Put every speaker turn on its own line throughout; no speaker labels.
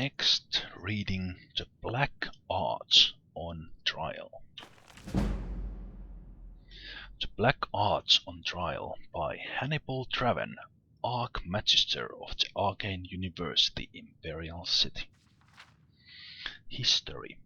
Next, reading The Black Arts on Trial. The Black Arts on Trial by Hannibal Traven, Archmagister of the Arcane University, Imperial City. History.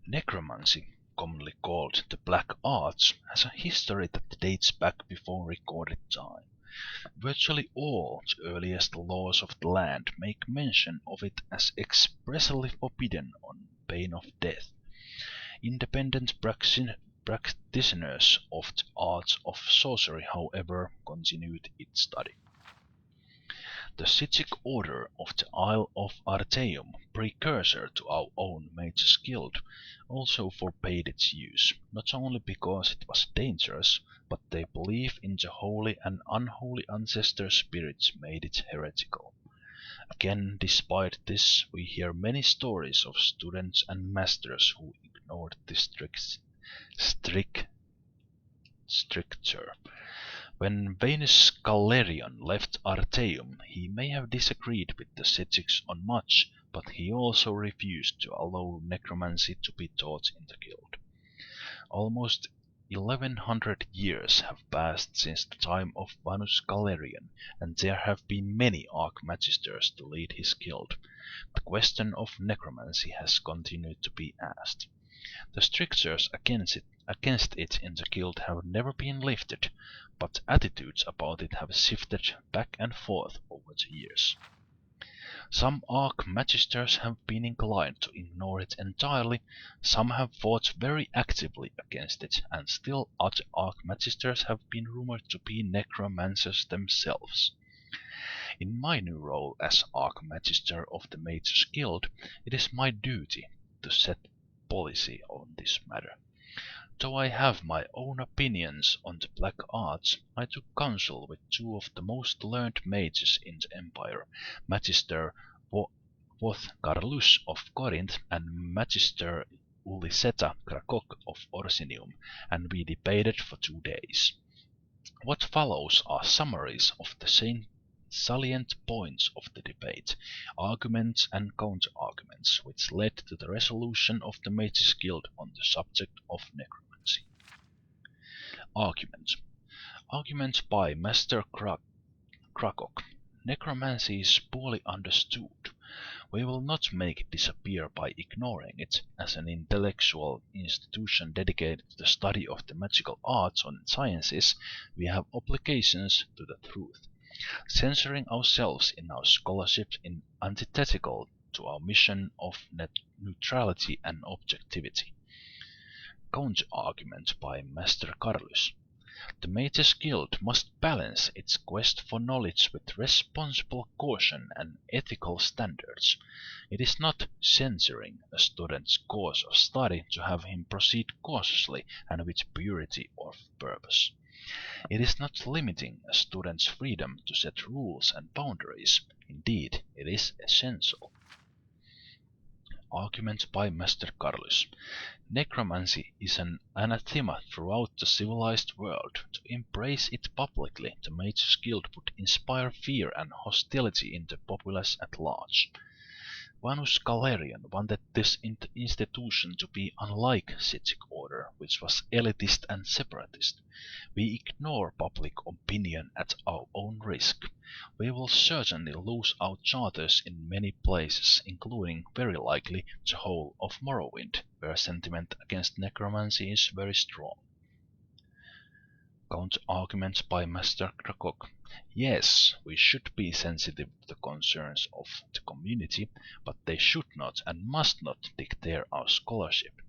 Necromancy, commonly called the Black Arts, has a history that dates back before recorded time. Virtually all the earliest laws of the land make mention of it as expressly forbidden on pain of death. Independent practitioners of the arts of sorcery, however, continued its study. The Sigic Order of the Isle of Artaeum, precursor to our own Mage's Guild, also forbade its use, not only because it was dangerous, but their belief in the holy and unholy ancestor spirits made it heretical. Again, despite this, we hear many stories of students and masters who ignored this stricture. When Venus Galerion left Artaeum, he may have disagreed with the Sigics on much, but he also refused to allow necromancy to be taught in the guild. Almost 1100 years have passed since the time of Venus Galerion, and there have been many Archmagisters to lead his guild. The question of necromancy has continued to be asked. The strictures against it in the guild have never been lifted, but attitudes about it have shifted back and forth over the years. Some Archmagisters have been inclined to ignore it entirely, some have fought very actively against it, and still other Archmagisters have been rumored to be necromancers themselves. In my new role as Archmagister of the Mage's Guild, it is my duty to set policy on this matter. Though I have my own opinions on the Black Arts, I took counsel with two of the most learned mages in the Empire, Magister Carlus of Corinth and Magister Uliseta Krakok of Orsinium, and we debated for 2 days. What follows are summaries of the salient points of the debate, arguments and counter-arguments, which led to the resolution of the Mage's Guild on the subject of necromancy. Argument by Master Krakok. Necromancy is poorly understood. We will not make it disappear by ignoring it. As an intellectual institution dedicated to the study of the magical arts and sciences, we have obligations to the truth. Censoring ourselves in our scholarship is antithetical to our mission of neutrality and objectivity. Counter-argument by Master Carlus. The Mage's Guild must balance its quest for knowledge with responsible caution and ethical standards. It is not censoring a student's course of study to have him proceed cautiously and with purity of purpose. It is not limiting a student's freedom to set rules and boundaries. Indeed, it is essential. Argument by Master Carlus. Necromancy is an anathema throughout the civilized world. To embrace it publicly, the Mage's Guild would inspire fear and hostility in the populace at large. Venus Galerion wanted this institution to be unlike Sigic Order, which was elitist and separatist. We ignore public opinion at our own risk. We will certainly lose our charters in many places, including, very likely, the whole of Morrowind, where sentiment against necromancy is very strong. Counter-argument by Master Krakok. Yes, we should be sensitive to the concerns of the community, but they should not and must not dictate our scholarship.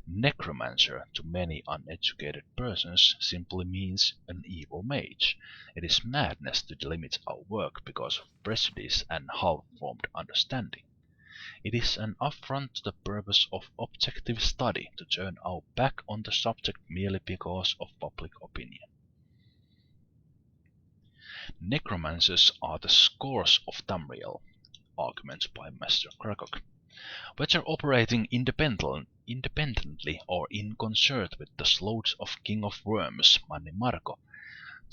Necromancer to many uneducated persons simply means an evil mage. It is madness to limit our work because of prejudice and half-formed understanding. It is an affront to the purpose of objective study to turn our back on the subject merely because of public opinion. Necromancers are the scourge of Tamriel. Argument by Master Krakok. Whether operating independently or in concert with the sloths of King of Worms, Manni Marco,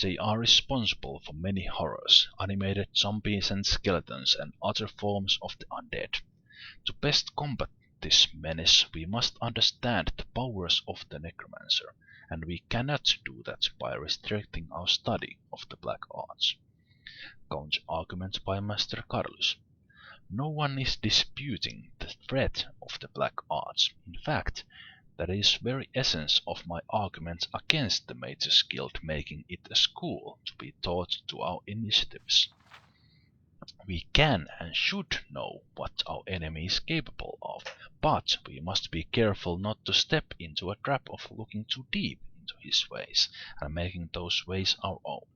they are responsible for many horrors, animated zombies and skeletons and other forms of the undead. To best combat this menace, we must understand the powers of the necromancer, and we cannot do that by restricting our study of the black arts. Counter-argument by Master Carlos. No one is disputing the threat of the black arts. In fact, that is very essence of my argument against the Mages Guild making it a school to be taught to our initiatives. We can and should know what our enemy is capable of, but we must be careful not to step into a trap of looking too deep into his ways and making those ways our own.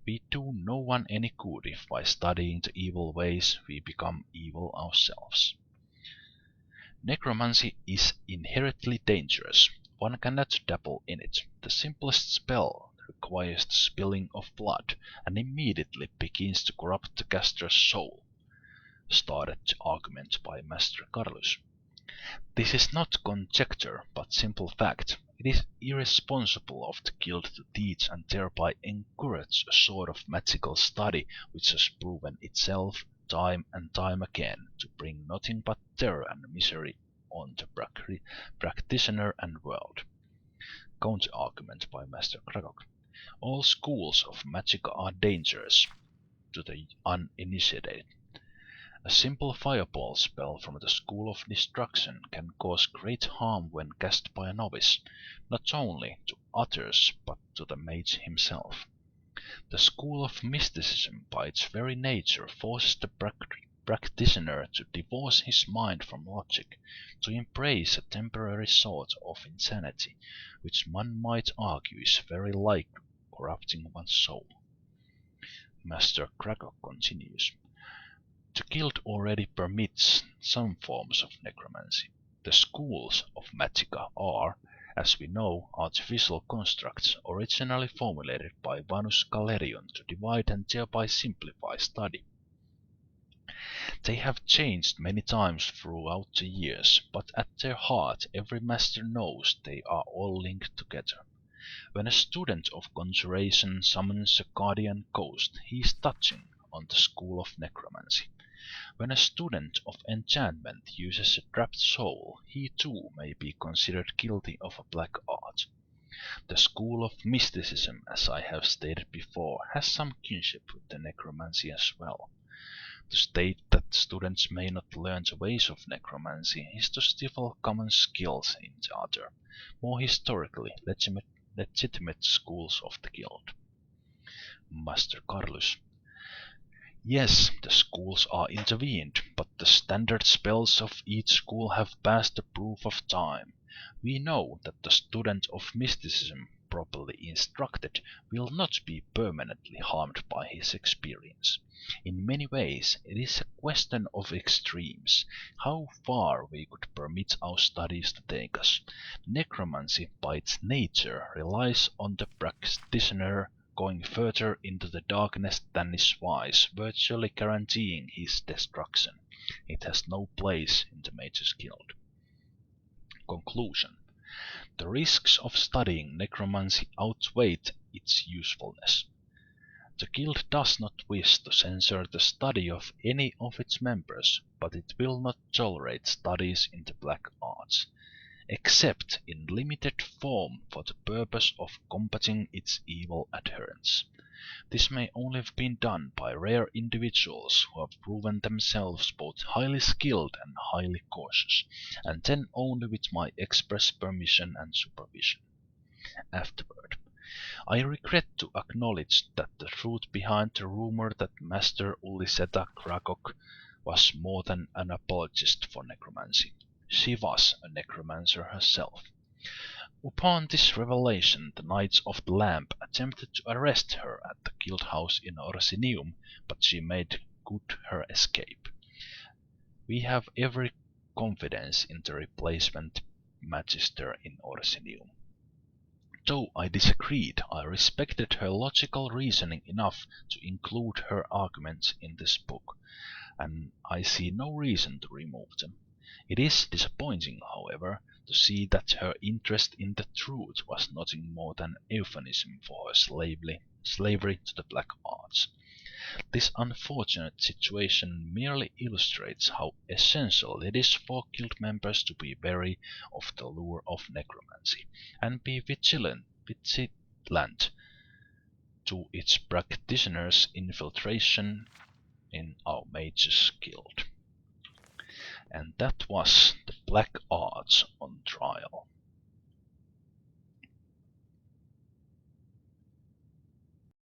We do no one any good if by studying the evil ways we become evil ourselves. Necromancy is inherently dangerous. One cannot dabble in it. The simplest spell requires the spilling of blood, and immediately begins to corrupt the caster's soul, started the argument by Master Carlos. This is not conjecture, but simple fact. It is irresponsible of the guild to teach and thereby encourage a sort of magical study which has proven itself time and time again to bring nothing but terror and misery on the practitioner and world. Counter-argument by Master Krakok. All schools of magic are dangerous to the uninitiated. A simple fireball spell from the School of Destruction can cause great harm when cast by a novice, not only to others but to the mage himself. The School of Mysticism by its very nature forces the practitioner to divorce his mind from logic, to embrace a temporary sort of insanity, which one might argue is very like corrupting one's soul. Master Krakok continues. The guild already permits some forms of necromancy. The schools of Magicka are, as we know, artificial constructs originally formulated by Vanus Galerion to divide and thereby simplify study. They have changed many times throughout the years, but at their heart every master knows they are all linked together. When a student of conjuration summons a guardian ghost, he is touching on the school of necromancy. When a student of enchantment uses a trapped soul, he too may be considered guilty of a black art. The school of mysticism, as I have stated before, has some kinship with the necromancy as well. To state that students may not learn the ways of necromancy is to stifle common skills in the other, more historically legitimate schools of the guild. Master Carlos. Yes, the schools are intervened, but the standard spells of each school have passed the proof of time. We know that the student of mysticism, properly instructed, will not be permanently harmed by his experience. In many ways, it is a question of extremes, how far we could permit our studies to take us. Necromancy, by its nature, relies on the practitioner going further into the darkness than is wise, virtually guaranteeing his destruction. It has no place in the Mages Guild. Conclusion. The risks of studying necromancy outweigh its usefulness. The guild does not wish to censor the study of any of its members, but it will not tolerate studies in the black arts, except in limited form for the purpose of combating its evil adherents. This may only have been done by rare individuals who have proven themselves both highly skilled and highly cautious, and then only with my express permission and supervision. Afterward, I regret to acknowledge that the truth behind the rumor that Master Uliseta Krakok was more than an apologist for necromancy. She was a necromancer herself. Upon this revelation, the Knights of the Lamp attempted to arrest her at the guild house in Orsinium, but she made good her escape. We have every confidence in the replacement magister in Orsinium. Though I disagreed, I respected her logical reasoning enough to include her arguments in this book, and I see no reason to remove them. It is disappointing, however, to see that her interest in the truth was nothing more than euphemism for her slavery to the black arts. This unfortunate situation merely illustrates how essential it is for guild members to be wary of the lure of necromancy, and be vigilant to its practitioners' infiltration in our mage's guild. And that was the Black